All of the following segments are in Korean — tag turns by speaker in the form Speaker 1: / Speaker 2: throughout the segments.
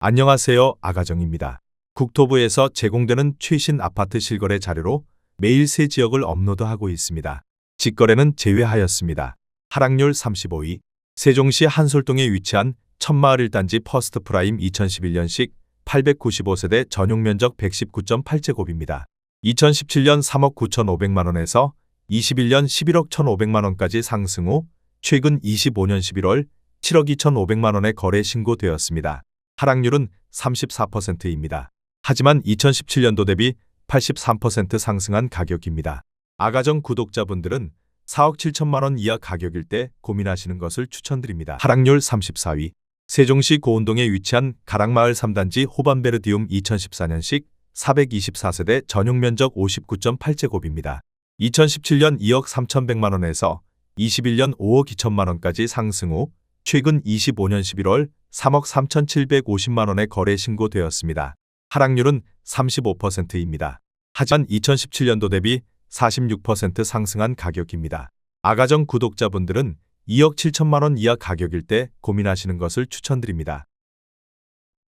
Speaker 1: 안녕하세요. 아가정입니다. 국토부에서 제공되는 최신 아파트 실거래 자료로 매일 새 지역을 업로드하고 있습니다. 직거래는 제외하였습니다. 하락률 35위. 세종시 한솔동에 위치한 천마을 1단지 퍼스트프라임 2011년식 895세대 전용면적 119.8제곱입니다. 2017년 3억 9,500만원에서 21년 11억 1,500만원까지 상승 후 최근 25년 11월 7억 2,500만원에 거래 신고되었습니다. 하락률은 34%입니다. 하지만 2017년도 대비 83% 상승한 가격입니다. 아가정 구독자분들은 4억 7천만원 이하 가격일 때 고민하시는 것을 추천드립니다. 하락률 34위. 세종시 고운동에 위치한 가락마을 3단지 호반베르디움 2014년식 424세대 전용면적 59.8제곱입니다. 2017년 2억 3,100만원에서 21년 5억 2천만원까지 상승 후 최근 25년 11월 3억 3,750만원에 거래 신고되었습니다. 하락률은 35%입니다. 하지만 2017년도 대비 46% 상승한 가격입니다. 아가정 구독자분들은 2억 7천만원 이하 가격일 때 고민하시는 것을 추천드립니다.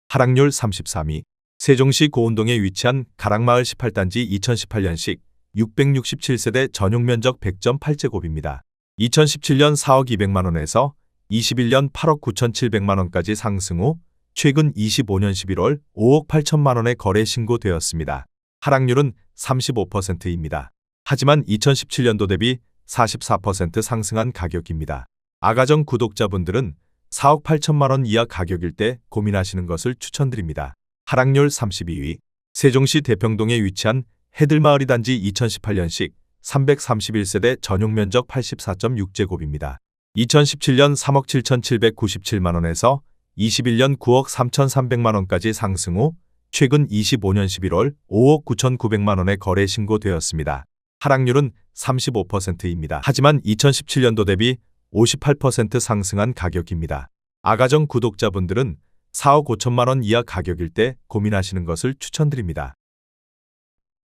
Speaker 1: 하락률 33위. 세종시 고운동에 위치한 가락마을 18단지 2018년식 667세대 전용면적 100.8제곱입니다. 2017년 4억 200만원에서 21년 8억 9,700만원까지 상승 후 최근 25년 11월 5억 8천만원에 거래 신고되었습니다. 하락률은 35%입니다. 하지만 2017년도 대비 44% 상승한 가격입니다. 아가정 구독자분들은 4억 8천만원 이하 가격일 때 고민하시는 것을 추천드립니다. 하락률 32위. 세종시 대평동에 위치한 해들마을 2단지 2018년식 331세대 전용면적 84.6제곱입니다. 2017년 3억 7,797만원에서 21년 9억 3,300만원까지 상승 후 최근 25년 11월 5억 9,900만원에 거래 신고되었습니다. 하락률은 35%입니다. 하지만 2017년도 대비 58% 상승한 가격입니다. 아가정 구독자분들은 4억 5천만원 이하 가격일 때 고민하시는 것을 추천드립니다.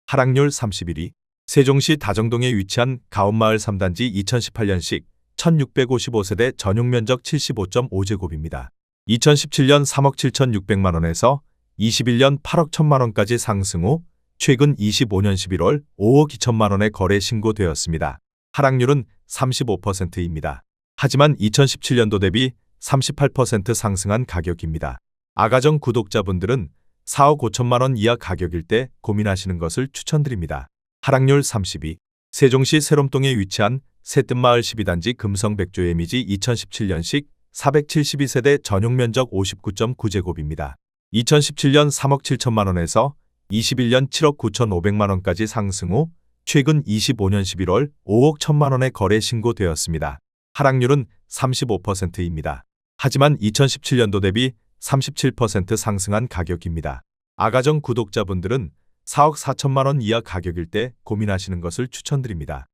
Speaker 1: 하락률 31위. 세종시 다정동에 위치한 가온마을 3단지 2018년식 1655세대 전용면적 75.5제곱입니다. 2017년 3억 7,600만원에서 21년 8억 1천만원까지 상승 후 최근 25년 11월 5억 2천만원에 거래 신고되었습니다. 하락률은 35%입니다. 하지만 2017년도 대비 38% 상승한 가격입니다. 아가정 구독자분들은 4억 5천만원 이하 가격일 때 고민하시는 것을 추천드립니다. 하락률 32. 세종시 세롬동에 위치한 새뜸마을 12단지 금성백조예미지 2017년식 472세대 전용면적 59.9제곱입니다. 2017년 3억 7천만원에서 21년 7억 9,500만원까지 상승 후 최근 25년 11월 5억 1천만원에 거래 신고되었습니다. 하락률은 35%입니다. 하지만 2017년도 대비 37% 상승한 가격입니다. 아가정 구독자분들은 4억 4천만원 이하 가격일 때 고민하시는 것을 추천드립니다.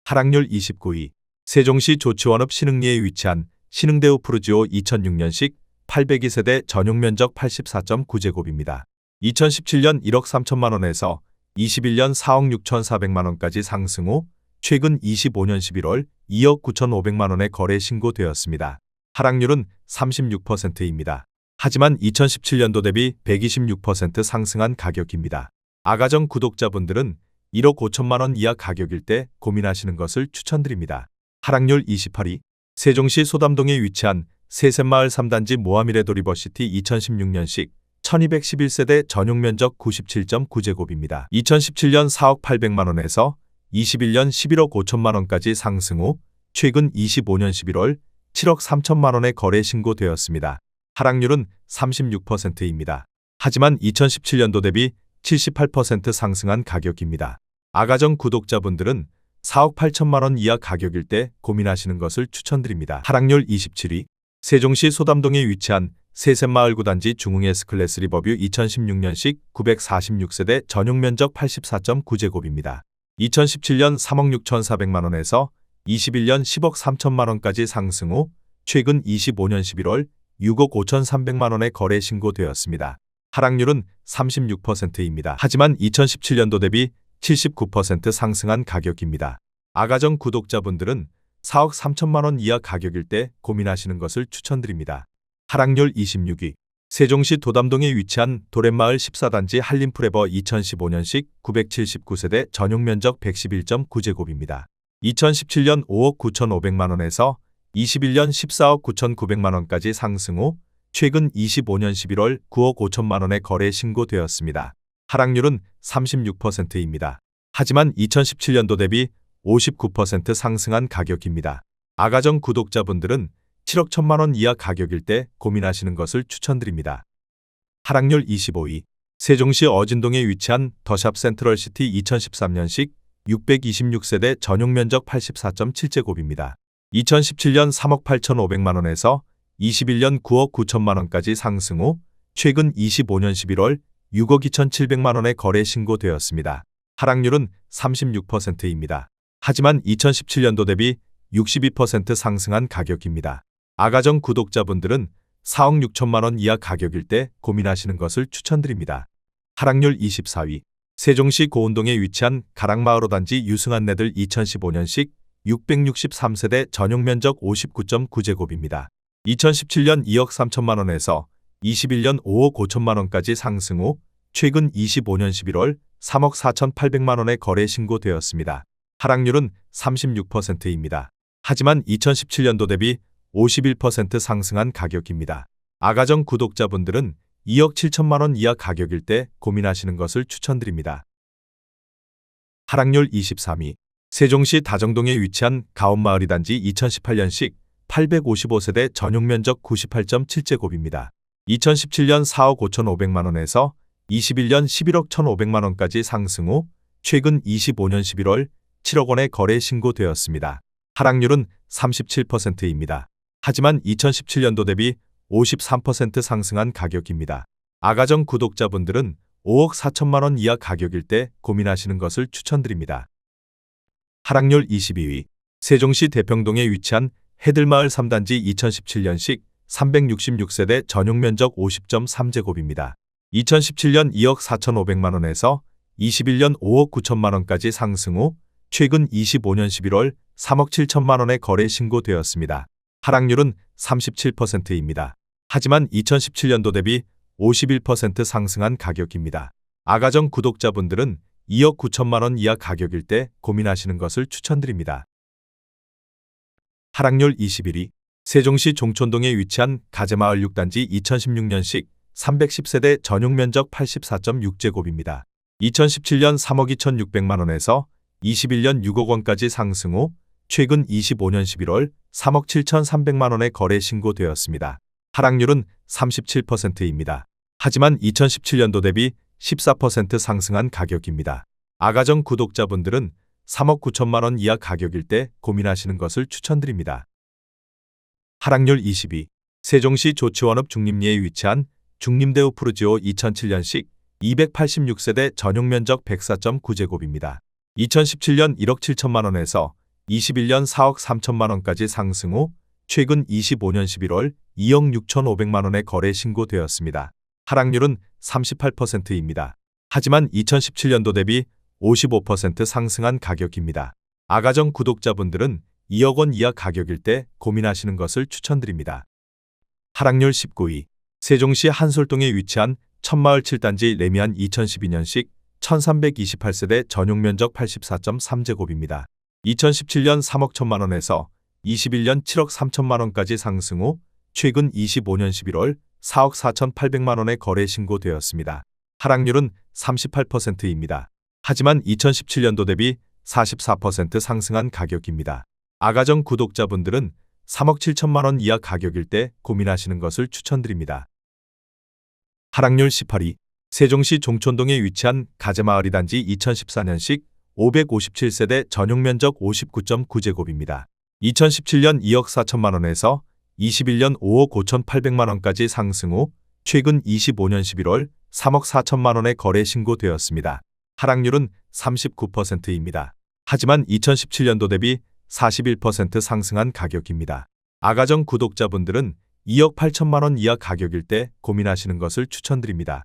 Speaker 1: 하락률 29위. 세종시 조치원읍 신흥리에 위치한 신흥대우 푸르지오 2006년식 802세대 전용면적 84.9제곱입니다. 2017년 1억 3천만원에서 21년 4억 6,400만원까지 상승 후 최근 25년 11월 2억 9,500만원에 거래 신고되었습니다. 하락률은 36%입니다. 하지만 2017년도 대비 126% 상승한 가격입니다. 아가정 구독자분들은 1억 5천만원 이하 가격일 때 고민하시는 것을 추천드립니다. 하락률 28위. 세종시 소담동에 위치한 세셋마을 3단지 모하미레도 리버시티 2016년식 1211세대 전용면적 97.9제곱입니다. 2017년 4억 800만원에서 21년 11억 5천만원까지 상승 후 최근 25년 11월 7억 3천만원에 거래 신고되었습니다. 하락률은 36%입니다. 하지만 2017년도 대비 78% 상승한 가격입니다. 아가정 구독자분들은 4억 8천만원 이하 가격일 때 고민하시는 것을 추천드립니다. 하락률 27위. 세종시 소담동에 위치한 세셋마을 9단지 중흥 S클래스 리버뷰 2016년식 946세대 전용면적 84.9제곱입니다. 2017년 3억 6,400만원에서 21년 10억 3천만원까지 상승 후 최근 25년 11월 6억 5,300만원에 거래 신고되었습니다. 하락률은 36%입니다. 하지만 2017년도 대비 79% 상승한 가격입니다. 아가정 구독자분들은 4억 3천만원 이하 가격일 때 고민하시는 것을 추천드립니다. 하락률 26위. 세종시 도담동에 위치한 도렛마을 14단지 한림프레버 2015년식 979세대 전용 면적 111.9제곱입니다. 2017년 5억 9,500만 원에서 21년 14억 9,900만 원까지 상승 후 최근 25년 11월 9억 5천만 원에 거래 신고되었습니다. 하락률은 36%입니다. 하지만 2017년도 대비 59% 상승한 가격입니다. 아가정 구독자분들은 7억 1천만 원 이하 가격일 때 고민하시는 것을 추천드립니다. 하락률 25위. 세종시 어진동에 위치한 더샵 센트럴시티 2013년식 626세대 전용 면적 84.7제곱입니다. 2017년 3억 8,500만 원에서 21년 9억 9천만 원까지 상승 후 최근 25년 11월 6억 2,700만 원에 거래 신고되었습니다. 하락률은 36%입니다. 하지만 2017년도 대비 62% 상승한 가격입니다. 아가정 구독자분들은 4억 6천만 원 이하 가격일 때 고민하시는 것을 추천드립니다. 하락률 24위. 세종시 고운동에 위치한 가락마을 5단지 유승한내들 2015년식 663세대 전용 면적 59.9제곱입니다. 2017년 2억 3천만 원에서 21년 5억 5천만 원까지 상승 후 최근 25년 11월 3억 4,800만 원에 거래 신고되었습니다. 하락률은 36%입니다. 하지만 2017년도 대비 51% 상승한 가격입니다. 아가정 구독자분들은 2억 7천만 원 이하 가격일 때 고민하시는 것을 추천드립니다. 하락률 23위. 세종시 다정동에 위치한 가온마을 2단지 2018년식 855세대 전용 면적 98.7제곱입니다. 2017년 4억 5,500만 원에서 21년 11억 1,500만 원까지 상승 후 최근 25년 11월 7억 원에 거래 신고되었습니다. 하락률은 37%입니다. 하지만 2017년도 대비 53% 상승한 가격입니다. 아가정 구독자분들은 5억 4천만 원 이하 가격일 때 고민하시는 것을 추천드립니다. 하락률 22위. 세종시 대평동에 위치한 해들마을 3단지 2017년식 366세대 전용 면적 50.3제곱입니다. 2017년 2억 4,500만 원에서 21년 5억 9천만 원까지 상승 후 최근 25년 11월 3억 7천만 원에 거래 신고되었습니다. 하락률은 37%입니다. 하지만 2017년도 대비 51% 상승한 가격입니다. 아가정 구독자분들은 2억 9천만 원 이하 가격일 때 고민하시는 것을 추천드립니다. 하락률 21위. 세종시 종촌동에 위치한 가재마을 6단지 2016년식 310세대 전용 면적 84.6제곱입니다. 2017년 3억 2,600만 원에서 21년 6억 원까지 상승 후 최근 25년 11월 3억 7,300만 원에 거래 신고되었습니다. 하락률은 37%입니다. 하지만 2017년도 대비 14% 상승한 가격입니다. 아가정 구독자분들은 3억 9천만 원 이하 가격일 때 고민하시는 것을 추천드립니다. 하락률 22. 세종시 조치원읍 중림리에 위치한 중림대우 푸르지오 2007년식 286세대 전용 면적 104.9제곱입니다. 2017년 1억 7천만 원에서 21년 4억 3천만 원까지 상승 후 최근 25년 11월 2억 6,500만 원에 거래 신고되었습니다. 하락률은 38%입니다. 하지만 2017년도 대비 55% 상승한 가격입니다. 아가정 구독자분들은 2억 원 이하 가격일 때 고민하시는 것을 추천드립니다. 하락률 19위. 세종시 한솔동에 위치한 천마을 7단지 레미안 2012년식 1328세대 전용 면적 84.3제곱입니다. 2017년 3억 1천만 원에서 21년 7억 3천만 원까지 상승 후 최근 25년 11월 4억 4,800만 원에 거래 신고되었습니다. 하락률은 38%입니다. 하지만 2017년도 대비 44% 상승한 가격입니다. 아가정 구독자분들은 3억 7천만 원 이하 가격일 때 고민하시는 것을 추천드립니다. 하락률 18위. 세종시 종촌동에 위치한 가재마을 2단지 2014년식 557세대 전용 면적 59.9제곱입니다. 2017년 2억 4천만 원에서 21년 5억 5,800만 원까지 상승 후 최근 25년 11월 3억 4천만 원에 거래 신고되었습니다. 하락률은 39%입니다. 하지만 2017년도 대비 41% 상승한 가격입니다. 아가정 구독자분들은 2억 8천만 원 이하 가격일 때 고민하시는 것을 추천드립니다.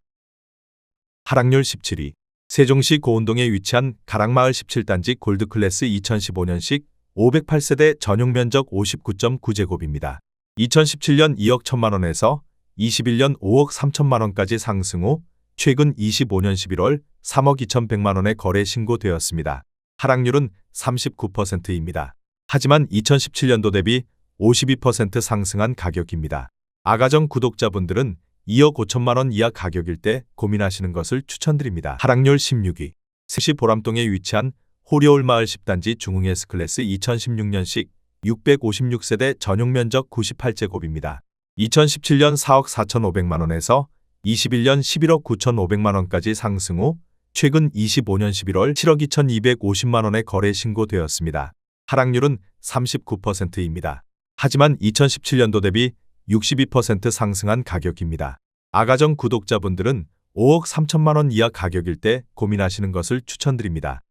Speaker 1: 하락률 17위. 세종시 고운동에 위치한 가락마을 17단지 골드클래스 2015년식 508세대 전용 면적 59.9제곱입니다. 2017년 2억 1천만 원에서 21년 5억 3천만 원까지 상승 후 최근 25년 11월 3억 2,100만 원의 거래 신고되었습니다. 하락률은 39%입니다. 하지만 2017년도 대비 52% 상승한 가격입니다. 아가정 구독자분들은 2억 5천만 원 이하 가격일 때 고민하시는 것을 추천드립니다. 하락률 16위. 서울시 보람동에 위치한 호리올마을 10단지 중흥 S클래스 2016년식 656세대 전용 면적 98제곱입니다. 2017년 4억 4,500만 원에서 21년 11억 9,500만 원까지 상승 후 최근 25년 11월 7억 2,250만 원의 거래 신고되었습니다. 하락률은 39%입니다. 하지만 2017년도 대비 62% 상승한 가격입니다. 아가정 구독자분들은 5억 3천만 원 이하 가격일 때 고민하시는 것을 추천드립니다.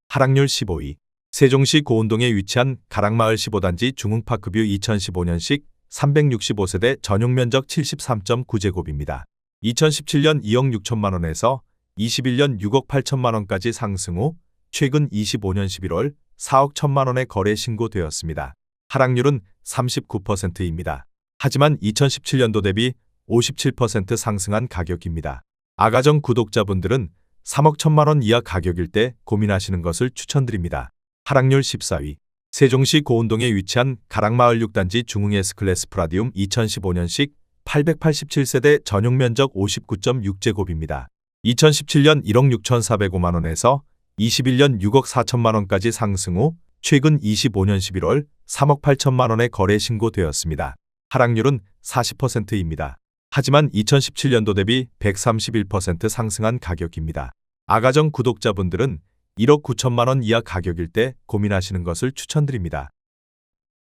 Speaker 1: 하락률 15위. 세종시 고운동에 위치한 가락마을 15단지 중흥파크뷰 2015년식 365세대 전용 면적 73.9제곱입니다. 2017년 2억 6천만 원에서 21년 6억 8천만 원까지 상승 후 최근 25년 11월 4억 1천만 원의 거래 신고되었습니다. 하락률은 39%입니다. 하지만 2017년도 대비 57% 상승한 가격입니다. 아가정 구독자분들은 3억 1천만 원 이하 가격일 때 고민하시는 것을 추천드립니다. 하락률 14위. 세종시 고운동에 위치한 가락마을 6단지 중흥 S클래스 프라디움 2015년식 887세대 전용 면적 59.6제곱입니다. 2017년 1억 6,405만 원에서 21년 6억 4천만 원까지 상승 후 최근 25년 11월 3억 8천만 원의 거래 신고되었습니다. 하락률은 40%입니다. 하지만 2017년도 대비 131% 상승한 가격입니다. 아가정 구독자분들은 1억 9천만 원 이하 가격일 때 고민하시는 것을 추천드립니다.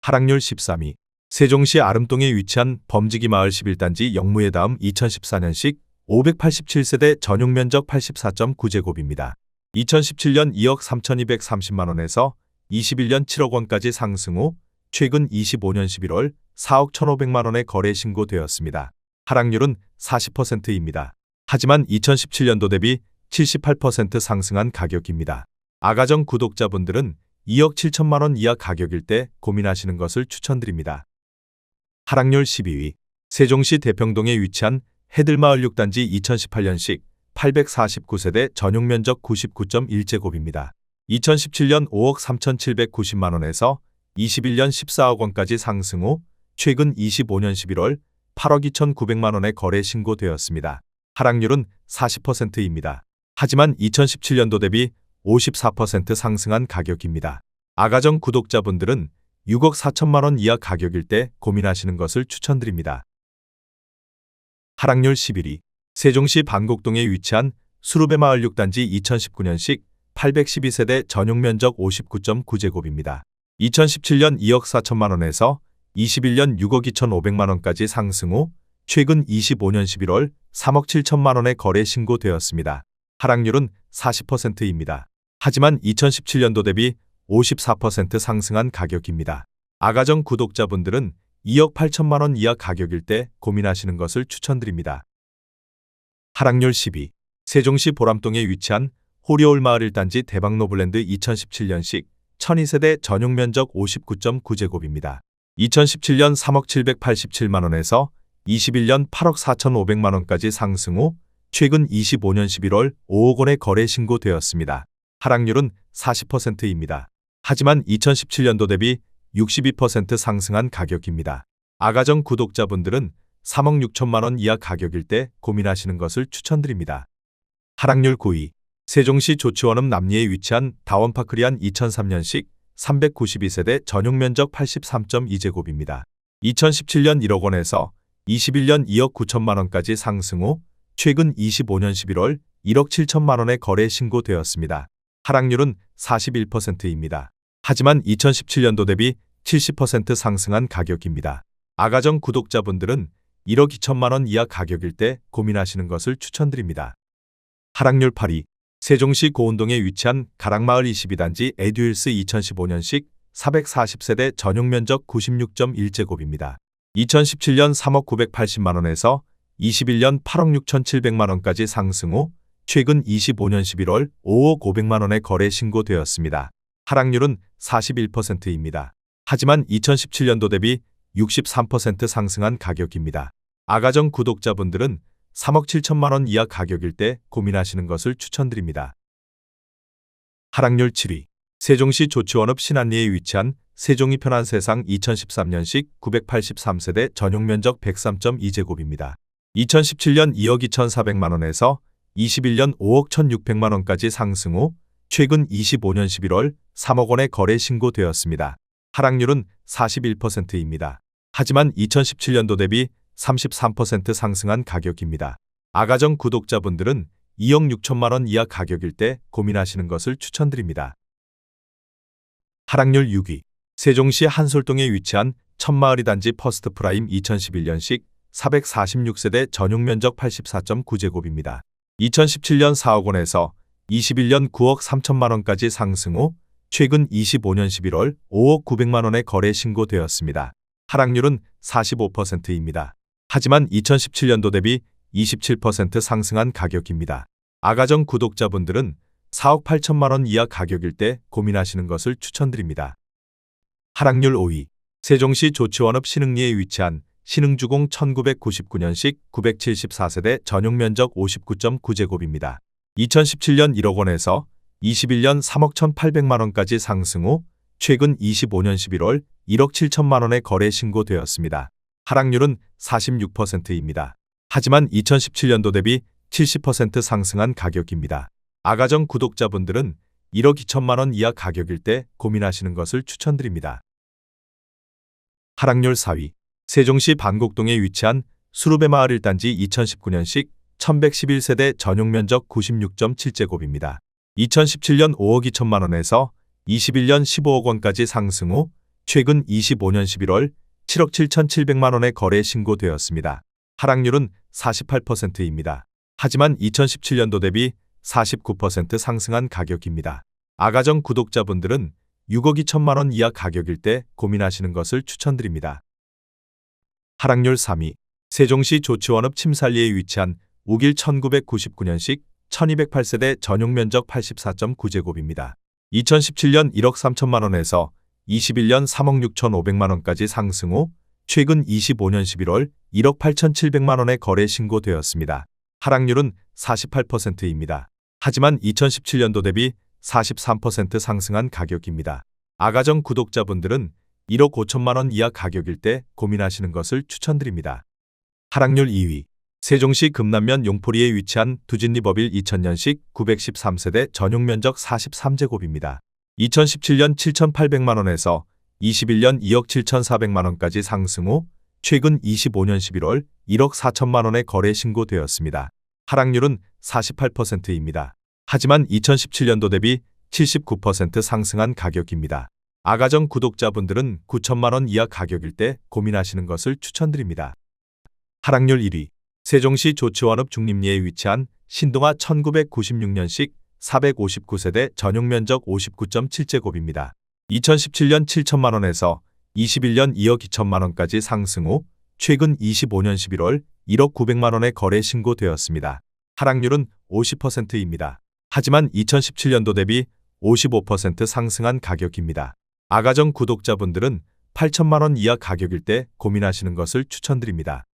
Speaker 1: 하락률 13위. 세종시 아름동에 위치한 범지기 마을 11단지 영무의 다음 2014년식 587세대 전용 면적 84.9제곱입니다. 2017년 2억 3,230만 원에서 21년 7억 원까지 상승 후 최근 25년 11월 4억 1,500만 원의 거래 신고되었습니다. 하락률은 40%입니다. 하지만 2017년도 대비 78% 상승한 가격입니다. 아가정 구독자분들은 2억 7천만 원 이하 가격일 때 고민하시는 것을 추천드립니다. 하락률 12위. 세종시 대평동에 위치한 해들마을 6단지 2018년식 849세대 전용 면적 99.1제곱입니다. 2017년 5억 3,790만 원에서 21년 14억 원까지 상승 후 최근 25년 11월 8억 2,900만 원의 거래 신고되었습니다. 하락률은 40%입니다. 하지만 2017년도 대비 54% 상승한 가격입니다. 아가정 구독자분들은 6억 4천만 원 이하 가격일 때 고민하시는 것을 추천드립니다. 하락률 11위. 세종시 반곡동에 위치한 수루베마을 6단지 2019년식 812세대 전용 면적 59.9제곱입니다. 2017년 2억 4천만 원에서 21년 6억 2,500만 원까지 상승 후 최근 25년 11월 3억 7천만 원의 거래 신고되었습니다. 하락률은 40%입니다. 하지만 2017년도 대비 54% 상승한 가격입니다. 아가정 구독자분들은 2억 8천만 원 이하 가격일 때 고민하시는 것을 추천드립니다. 하락률 10위. 세종시 보람동에 위치한 호리올마을 1단지 대박노블랜드 2017년식 1002세대 전용 면적 59.9제곱입니다. 2017년 3억 787만 원에서 21년 8억 4,500만 원까지 상승 후 최근 25년 11월 5억 원의 거래 신고되었습니다. 하락률은 40%입니다. 하지만 2017년도 대비 62% 상승한 가격입니다. 아가정 구독자분들은 3억 6천만 원 이하 가격일 때 고민하시는 것을 추천드립니다. 하락률 9위. 세종시 조치원읍 남리에 위치한 다원파크리안 2003년식 392세대 전용 면적 83.2제곱입니다. 2017년 1억 원에서 21년 2억 9천만 원까지 상승 후 최근 25년 11월 1억 7천만 원의 거래 신고되었습니다. 하락률은 41%입니다. 하지만 2017년도 대비 70% 상승한 가격입니다. 아가정 구독자분들은 1억 2천만 원 이하 가격일 때 고민하시는 것을 추천드립니다. 하락률 8위. 세종시 고운동에 위치한 가락마을 22단지 에듀힐스 2015년식 440세대 전용 면적 96.1제곱입니다. 2017년 3억 980만 원에서 21년 8억 6,700만 원까지 상승 후 최근 25년 11월 5억 500만 원의 거래 신고되었습니다. 하락률은 41%입니다. 하지만 2017년도 대비 63% 상승한 가격입니다. 아가정 구독자분들은 3억 7천만 원 이하 가격일 때 고민하시는 것을 추천드립니다. 하락률 7위. 세종시 조치원읍 신안리에 위치한 세종이 편한 세상 2013년식 983세대 전용 면적 103.2제곱입니다. 2017년 2억 2,400만 원에서 21년 5억 1,600만 원까지 상승 후 최근 25년 11월 3억 원에 거래 신고되었습니다. 하락률은 41%입니다. 하지만 2017년도 대비 33% 상승한 가격입니다. 아가정 구독자분들은 2억 6천만 원 이하 가격일 때 고민하시는 것을 추천드립니다. 하락률 6위. 세종시 한솔동에 위치한 천마을이 단지 퍼스트프라임 2011년식 446세대 전용 면적 84.9제곱입니다. 2017년 4억 원에서 21년 9억 3천만 원까지 상승 후 최근 25년 11월 5억 900만 원에 거래 신고되었습니다. 하락률은 45%입니다. 하지만 2017년도 대비 27% 상승한 가격입니다. 아가정 구독자분들은 4억 8천만 원 이하 가격일 때 고민하시는 것을 추천드립니다. 하락률 5위. 세종시 조치원읍 신흥리에 위치한 신흥주공 1999년식 974세대 전용 면적 59.9제곱입니다. 2017년 1억 원에서 21년 3억 1,800만 원까지 상승 후 최근 25년 11월 1억 7천만 원에 거래 신고되었습니다. 하락률은 46%입니다. 하지만 2017년도 대비 70% 상승한 가격입니다. 아가정 구독자분들은 1억 2천만 원 이하 가격일 때 고민하시는 것을 추천드립니다. 하락률 4위. 세종시 반곡동에 위치한 수루베 마을 1단지 2019년식 1111세대 전용 면적 96.7제곱입니다. 2017년 5억 2천만 원에서 21년 15억 원까지 상승 후 최근 25년 11월 7억 7,700만 원에 거래 신고되었습니다. 하락률은 48%입니다. 하지만 2017년도 대비 49% 상승한 가격입니다. 아가정 구독자분들은 6억 2천만 원 이하 가격일 때 고민하시는 것을 추천드립니다. 하락률 3위. 세종시 조치원읍 침살리에 위치한 우길 1999년식 1208세대 전용 면적 84.9제곱입니다. 2017년 1억 3천만 원에서 21년 3억 6,500만 원까지 상승 후 최근 25년 11월 1억 8,700만 원에 거래 신고되었습니다. 하락률은 48%입니다. 하지만 2017년도 대비 43% 상승한 가격입니다. 아가정 구독자분들은 1억 5천만 원 이하 가격일 때 고민하시는 것을 추천드립니다. 하락률 2위. 세종시 금남면 용포리에 위치한 두진리버빌 2000년식 913세대 전용 면적 43제곱입니다. 2017년 7,800만 원에서 21년 2억 7,400만 원까지 상승 후 최근 25년 11월 1억 4천만 원에 거래 신고되었습니다. 하락률은 48%입니다. 하지만 2017년도 대비 79% 상승한 가격입니다. 아가정 구독자분들은 9천만 원 이하 가격일 때 고민하시는 것을 추천드립니다. 하락률 1위. 세종시 조치원읍 중림리에 위치한 신동아 1996년식 459세대 전용 면적 59.7제곱입니다. 2017년 7천만 원에서 21년 2억 2천만 원까지 상승 후 최근 25년 11월 1억 900만 원에 거래 신고되었습니다. 하락률은 50%입니다. 하지만 2017년도 대비 55% 상승한 가격입니다. 아가정 구독자분들은 8천만 원 이하 가격일 때 고민하시는 것을 추천드립니다.